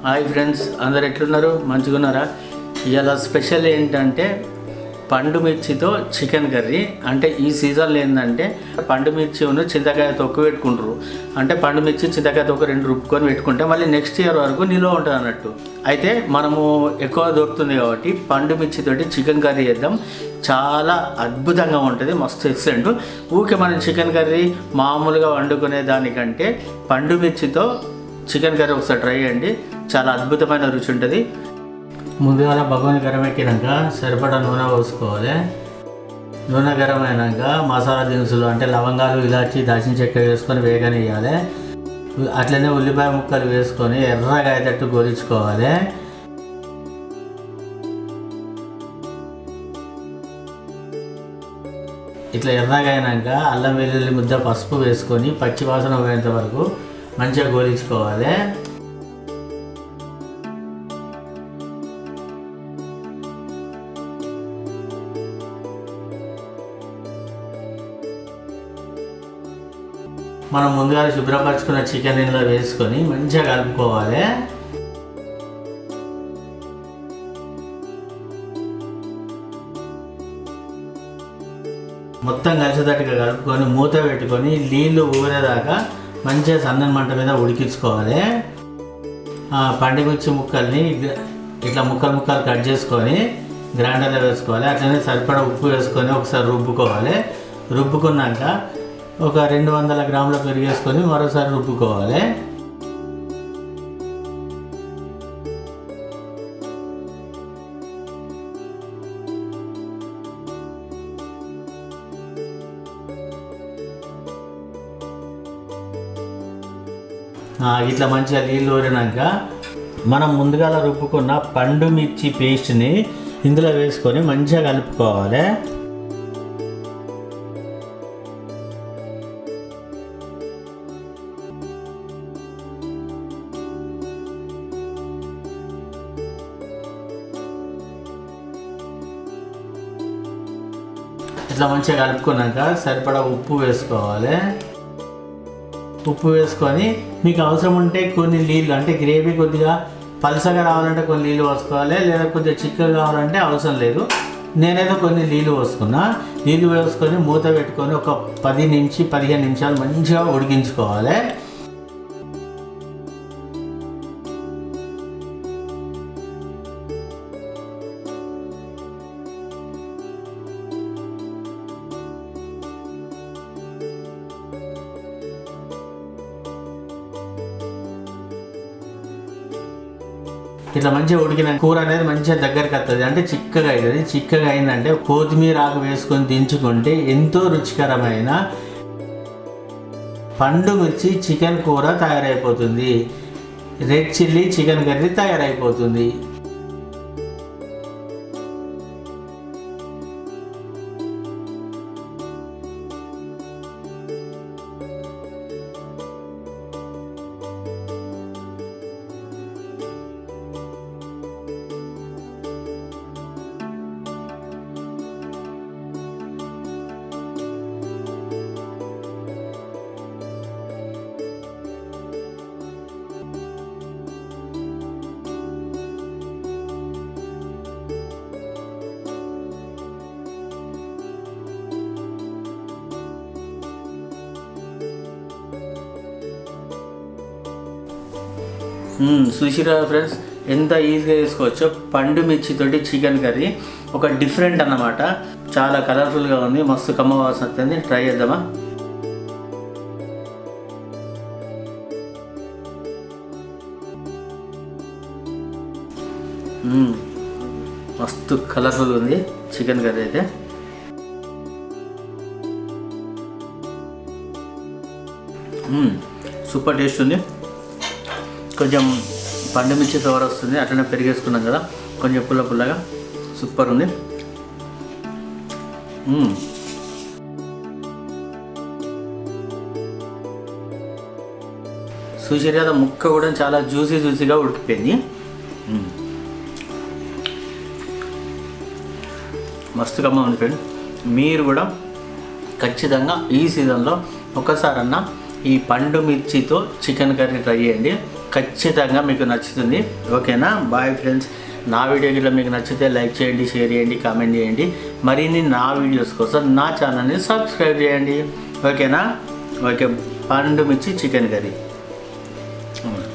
Hi friends, అందరు ఎట్లున్నారు? మంచిగా ఉన్నారా? ఇవాళ స్పెషల్ ఏంటంటే పండు మిర్చితో చికెన్ కర్రీ. అంటే ఈ సీజన్లో ఏంటంటే పండు మిర్చి చింతకాయ తొక్కు పెట్టుకుంటారు. అంటే పండు మిర్చి చింతకాయ తొక్కు రెండు రుబ్బుకొని పెట్టుకుంటే మళ్ళీ నెక్స్ట్ ఇయర్ వరకు నిల్వ ఉంటుంది అన్నట్టు. అయితే మనము ఎక్కువ దొరుకుతుంది కాబట్టి పండు మిర్చితోటి చికెన్ కర్రీ చేద్దాం. చాలా అద్భుతంగా ఉంటుంది, మస్తు ఎక్సలెంట్. ఊరికే మనం చికెన్ కర్రీ మామూలుగా వండుకునే దానికంటే పండు మిర్చితో చికెన్ కర్రీ ఒకసారి ట్రై చేయండి, చాలా అద్భుతమైన రుచి ఉంటుంది. ముందుగా బగోని గరం ఎక్కినాక సరిపడా నూనె పోసుకోవాలి. నూనె గరం అయినాక మసాలా దినుసులు అంటే లవంగాలు, ఇలాచి, దాల్చిన చెక్క వేసుకొని వేగనియాలి. అట్లనే ఉల్లిపాయ ముక్కలు వేసుకొని ఎర్రగా అయ్యేటట్టు గోలించుకోవాలి. ఇట్లా ఎర్రగా అయినాక అల్లం వెల్లుల్లి ముద్ద, పసుపు వేసుకొని పచ్చి వాసన పోయేంత వరకు మంచిగా గోలించుకోవాలి. మనం ముందుగా శుభ్రపరచుకున్న చికెన్ ఇందులో వేసుకొని మంచిగా కలుపుకోవాలి. మొత్తం కలిసేటట్టుగా కలుపుకొని మూత పెట్టుకొని నీళ్ళు ఊరేదాకా మంచిగా సన్నని మంట మీద ఉడికించుకోవాలి. పండుమిర్చి ముక్కల్ని ఇట్లా ముక్కలు కట్ చేసుకొని గ్రైండర్లో వేసుకోవాలి. అట్లనే సరిపడా ఉప్పు వేసుకొని ఒకసారి రుబ్బుకోవాలి. రుబ్బుకున్నాక ఒక 200 గ్రాముల పెరుగు వేసుకొని మరోసారి రుబ్బుకోవాలి. ఇట్లా మంచిగా నీళ్ళు ఊరినాక మనం ముందుగా రుబ్బుకున్న పండు మిర్చి పేస్ట్ని ఇందులో వేసుకొని మంచిగా కలుపుకోవాలి. ఇట్లా మంచిగా కలుపుకున్నాక సరిపడా ఉప్పు వేసుకోవాలి. ఉప్పు వేసుకొని మీకు అవసరం ఉంటే కొన్ని నీళ్ళు, అంటే గ్రేవీ కొద్దిగా పలసగా రావాలంటే కొన్ని నీళ్ళు పోసుకోవాలి, లేదా కొద్దిగా చిక్కగా కావాలంటే అవసరం లేదు. నేనైతే కొన్ని నీళ్ళు పోసుకున్నా. నీళ్ళు వేసుకొని మూత పెట్టుకొని ఒక 10 నుంచి 15 నిమిషాలు మంచిగా ఉడికించుకోవాలి. ఇట్లా మంచిగా ఉడికిన కూర అనేది మంచిగా దగ్గరికి వస్తుంది, అంటే చిక్కగా అవుతుంది. చిక్కగా అయిందంటే కొత్తిమీర ఆకు వేసుకొని దించుకుంటే ఎంతో రుచికరమైన పండు మిర్చి చికెన్ కూర తయారైపోతుంది. రెడ్ చిల్లీ చికెన్ కర్రీ తయారైపోతుంది. చూసిరా ఫ్రెండ్స్, ఎంత ఈజీగా చేసుకోవచ్చో పండు మిర్చితోటి చికెన్ కర్రీ. ఒక డిఫరెంట్ అన్నమాట, చాలా కలర్ఫుల్గా ఉంది, మస్తు కమ్మ వాసన వస్తుంది. ట్రై చేద్దామా? మస్తు కలర్ఫుల్గా ఉంది చికెన్ కర్రీ అయితే. సూపర్ టేస్ట్ ఉంది. కొంచెం పండు మిర్చి ఫ్లేవర్ వస్తుంది, అట్లనే పెరిగేసుకున్నాం కదా, కొంచెం పుల్లగా సూపర్ ఉంది. చూసిరా, ముక్క కూడా చాలా జ్యూసీగా ఉడికిపోయింది. మస్తుగా ఉంది ఫ్రెండ్. మీరు కూడా ఖచ్చితంగా ఈ సీజన్లో ఒకసారన్నా ఈ పండు మిర్చితో చికెన్ కర్రీ ట్రై చేయండి, ఖచ్చితంగా మీకు నచ్చుతుంది. ఓకేనా? Bye friends. నా వీడియో గిట్లా మీకు నచ్చితే లైక్ చేయండి, షేర్ చేయండి, కామెంట్ చేయండి. మరిన్ని నా వీడియోస్ కోసం నా ఛానల్ని సబ్స్క్రైబ్ చేయండి. ఓకేనా? ఓకే. పండు మిర్చి చికెన్ కర్రీ.